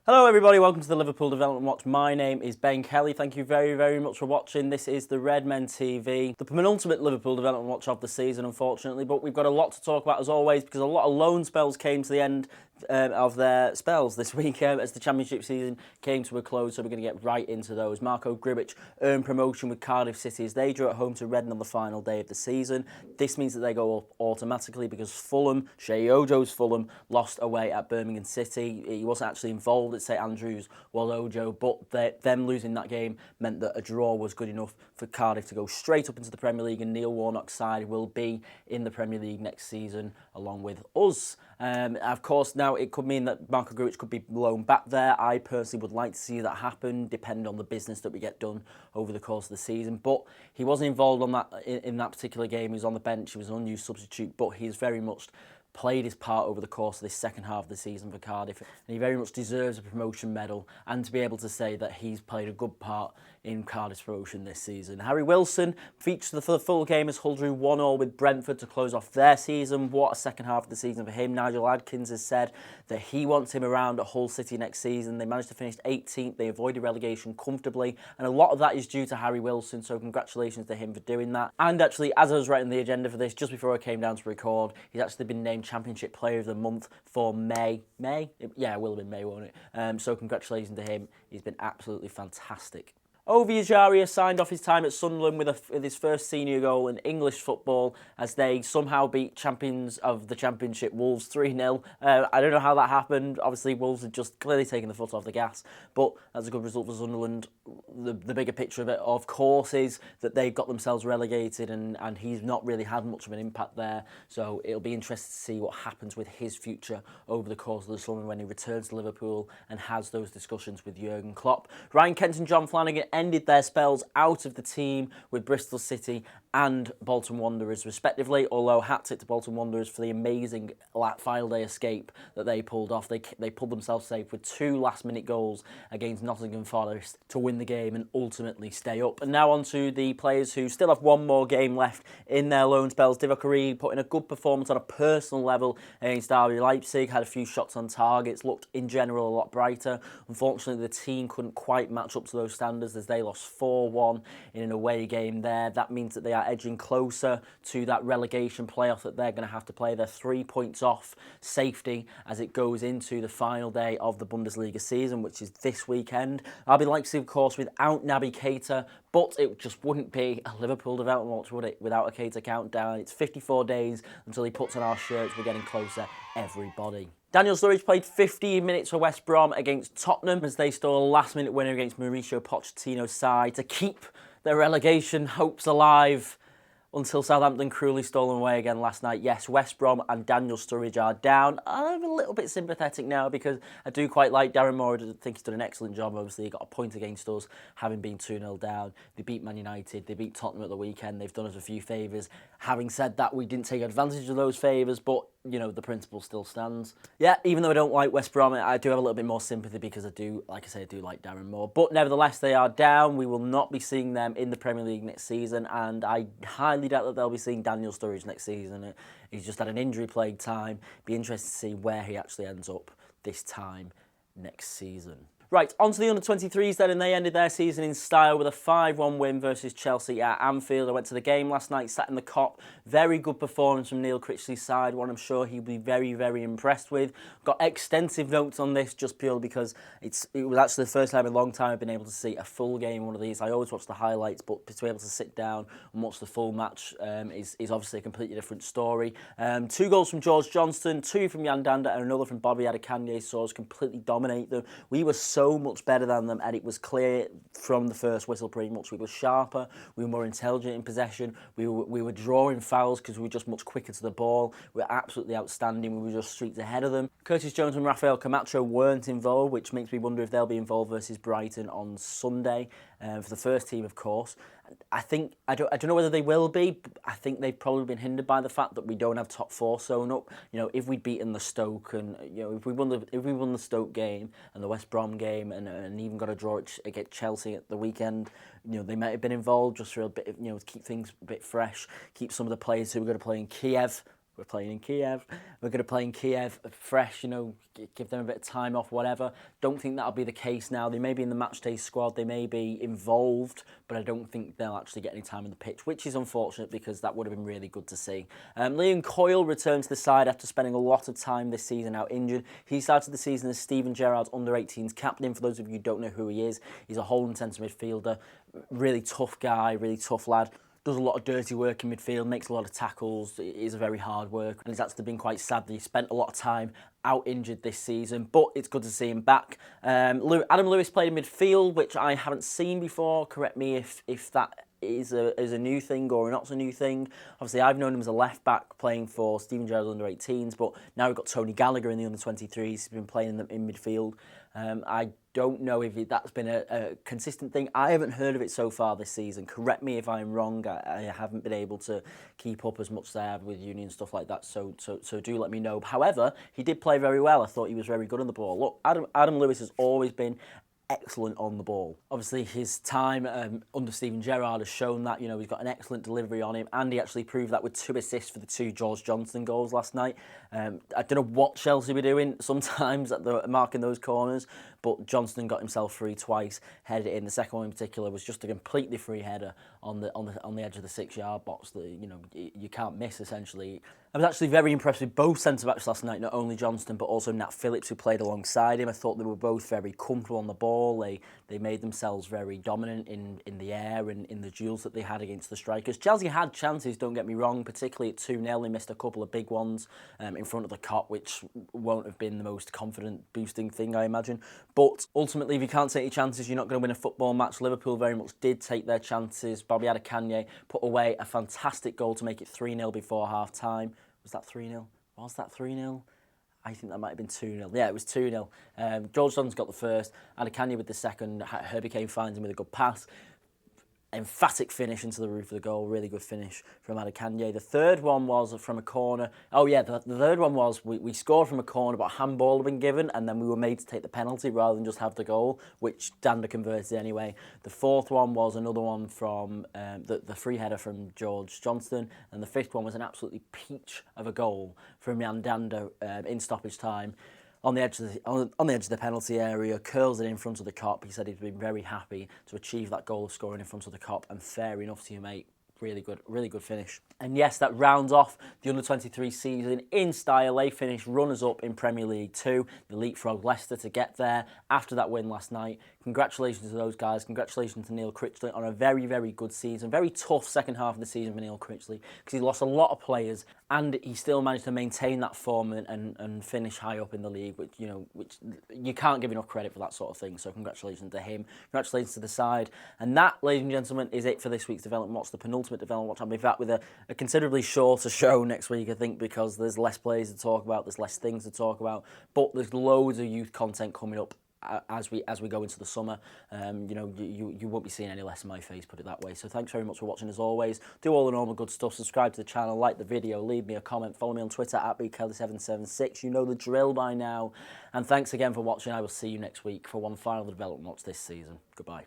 Hello everybody, welcome to the Liverpool Development Watch. My name is Ben Kelly. Thank you very much for watching. This is the Redmen TV, the penultimate Liverpool Development Watch of the season, unfortunately, but we've got a lot to talk about as always because a lot of loan spells came to the end of their spells this week as the Championship season came to a close, so we're going to get right into those. Marco Grujic earned promotion with Cardiff City as they drew at home to Redmen on the final day of the season. This means that they go up automatically because Fulham, Shea Ojo's Fulham, lost away at Birmingham City. He wasn't actually involved at St Andrews while Ojo, but them losing that game meant that a draw was good enough for Cardiff to go straight up into the Premier League, and Neil Warnock's side will be in the Premier League next season along with us. Of course, now it could mean that Marco Grujic could be loaned back there. I personally would like to see that happen, depending on the business that we get done over the course of the season. But he wasn't involved on that in that particular game. He was on the bench. He was an unused substitute, but he's very much played his part over the course of this second half of the season for Cardiff, and he very much deserves a promotion medal and to be able to say that he's played a good part in Cardiff's promotion this season. Harry Wilson featured for the full game as Hull drew 1-1 with Brentford to close off their season. What a second half of the season for him. Nigel Adkins has said that he wants him around at Hull City next season. They managed to finish 18th, they avoided relegation comfortably, and a lot of that is due to Harry Wilson, so congratulations to him for doing that. And actually, as I was writing the agenda for this, just before I came down to record, he's actually been named Championship Player of the Month for May? Yeah, it will have been May, won't it? So congratulations to him. He's been absolutely fantastic. Ovi Ejaria signed off his time at Sunderland with his first senior goal in English football as they somehow beat champions of the Championship Wolves 3-0. I don't know how that happened. Obviously, Wolves had just clearly taken the foot off the gas, but that's a good result for Sunderland. The bigger picture of it, of course, is that they got themselves relegated and he's not really had much of an impact there. So it'll be interesting to see what happens with his future over the course of the summer when he returns to Liverpool and has those discussions with Jurgen Klopp. Ryan Kent and John Flanagan ended their spells out of the team with Bristol City and Bolton Wanderers respectively, although hat-tip to Bolton Wanderers for the amazing final day escape that they pulled off. They pulled themselves safe with 2 last-minute goals against Nottingham Forest to win the game and ultimately stay up. And now on to the players who still have one more game left in their loan spells. Divock Origi put in a good performance on a personal level against RB Leipzig, had a few shots on targets, looked in general a lot brighter. Unfortunately, the team couldn't quite match up to those standards as they lost 4-1 in an away game there. That means that they are edging closer to that relegation playoff that they're going to have to play. They're 3 points off safety as it goes into the final day of the Bundesliga season, which is this weekend. RB Leipzig, of course, without Naby Keita, but it just wouldn't be a Liverpool Development Watch, would it, without a Keita countdown. It's 54 days until he puts on our shirts. We're getting closer, everybody. Daniel Sturridge played 15 minutes for West Brom against Tottenham as they stole a last-minute winner against Mauricio Pochettino's side to keep their relegation hopes alive until Southampton cruelly stole them away again last night. Yes, West Brom and Daniel Sturridge are down. I'm a little bit sympathetic now because I do quite like Darren Moore. I think he's done an excellent job. Obviously, he got a point against us, having been 2-0 down. They beat Man United. They beat Tottenham at the weekend. They've done us a few favours. Having said that, we didn't take advantage of those favours, but you know, the principle still stands. Yeah, even though I don't like West Brom, I do have a little bit more sympathy because I do, like I say, I do like Darren Moore. But nevertheless, they are down. We will not be seeing them in the Premier League next season, and I highly doubt that they'll be seeing Daniel Sturridge next season. He's just had an injury-plagued time. Be interested to see where he actually ends up this time next season. Right, on to the under-23s then, and they ended their season in style with a 5-1 win versus Chelsea at Anfield. I went to the game last night, sat in the cop. Very good performance from Neil Critchley's side, one I'm sure he'll be very impressed with. Got extensive notes on this just purely because it was actually the first time in a long time I've been able to see a full game of one of these. I always watch the highlights, but to be able to sit down and watch the full match is obviously a completely different story. 2 goals from George Johnston, 2 from Yan Danda, and another from Bobby Adekanye saw us completely dominate them. We were so much better than them, and it was clear from the first whistle pretty much. We were sharper, we were more intelligent in possession, we were drawing fouls because we were just much quicker to the ball. We were absolutely outstanding, we were just streets ahead of them. Curtis Jones and Rafael Camacho weren't involved, which makes me wonder if they'll be involved versus Brighton on Sunday for the first team, of course. I don't know whether they will be, but I think they've probably been hindered by the fact that we don't have top 4 sewn up. You know, if we'd beaten the Stoke and if we won the Stoke game and the West Brom game and even got a draw against Chelsea at the weekend, they might have been involved just for a bit, to keep things a bit fresh, keep some of the players who were going to play in Kiev we're playing in Kiev. We're going to play in Kiev fresh, you know, give them a bit of time off, whatever. Don't think that'll be the case now. They may be in the matchday squad, they may be involved, but I don't think they'll actually get any time on the pitch, which is unfortunate because that would have been really good to see. Liam Coyle returned to the side after spending a lot of time this season out injured. He started the season as Steven Gerrard's under-18s captain. For those of you who don't know who he is, he's a holding centre midfielder, really tough guy, really tough lad. Does a lot of dirty work in midfield, makes a lot of tackles, is a very hard worker, and he's actually been quite sad that he spent a lot of time out injured this season, but it's good to see him back. Adam Lewis played in midfield, which I haven't seen before. Correct me if that is a new thing or not a new thing. Obviously, I've known him as a left-back playing for Steven Gerrard's under-18s, but now we've got Tony Gallagher in the under-23s. He's been playing them in midfield. I don't know if that's been a consistent thing. I haven't heard of it so far this season. Correct me if I'm wrong. I haven't been able to keep up as much as I have with uni and stuff like that, so do let me know. However, he did play very well. I thought he was very good on the ball. Look, Adam Lewis has always been excellent on the ball. Obviously, his time under Steven Gerrard has shown that, you know, he's got an excellent delivery on him, and he actually proved that with 2 assists for the 2 George Johnston goals last night. I don't know what Chelsea were doing sometimes at marking those corners, but Johnston got himself free twice, headed it in. The second one in particular was just a completely free header on the edge of the 6-yard box that, you know, you can't miss essentially. I was actually very impressed with both centre-backs last night, not only Johnston but also Nat Phillips, who played alongside him. I thought they were both very comfortable on the ball. They made themselves very dominant in the air and in the duels that they had against the strikers. Chelsea had chances, don't get me wrong, particularly at 2-0. They missed a couple of big ones in front of the cop, which won't have been the most confident-boosting thing, I imagine. But ultimately, if you can't take your chances, you're not going to win a football match. Liverpool very much did take their chances. Bobby Adekanye put away a fantastic goal to make it 3-0 before half-time. Was that 3-0? Was that 3-0? I think that might have been 2-0. Yeah, it was 2-0. George Johnston's got the first, Adekanye with the second. Herbie Kane finds him with a good pass. Emphatic finish into the roof of the goal. Really good finish from Adekanye. The third one was from a corner. Oh yeah, the third one was we scored from a corner, but a handball had been given, and then we were made to take the penalty rather than just have the goal, which Dander converted anyway. The fourth one was another one from the free header from George Johnston, and the fifth one was an absolutely peach of a goal from Jan Dander in stoppage time. On the edge of the penalty area, curls it in front of the cop. He said he'd been very happy to achieve that goal of scoring in front of the cop, and fair enough to you, mate. Really good finish. And yes, that rounds off the under-23 season in style. They finished runners-up in Premier League 2. They leapfrogged Leicester to get there after that win last night. Congratulations to those guys. Congratulations to Neil Critchley on a very good season. Very tough second half of the season for Neil Critchley because he lost a lot of players and he still managed to maintain that form and finish high up in the league, which you can't give enough credit for that sort of thing. So congratulations to him. Congratulations to the side. And that, ladies and gentlemen, is it for this week's Development Watch, the penultimate Development Watch. I'll be back with a considerably shorter show next week, I think, because there's less players to talk about, there's less things to talk about, but there's loads of youth content coming up as we go into the summer. You won't be seeing any less of my face, put it that way. So thanks very much for watching as always. Do all the normal good stuff. Subscribe to the channel, like the video, leave me a comment, follow me on Twitter at bkelly776. You know the drill by now. And thanks again for watching. I will see you next week for one final Development Watch this season. Goodbye.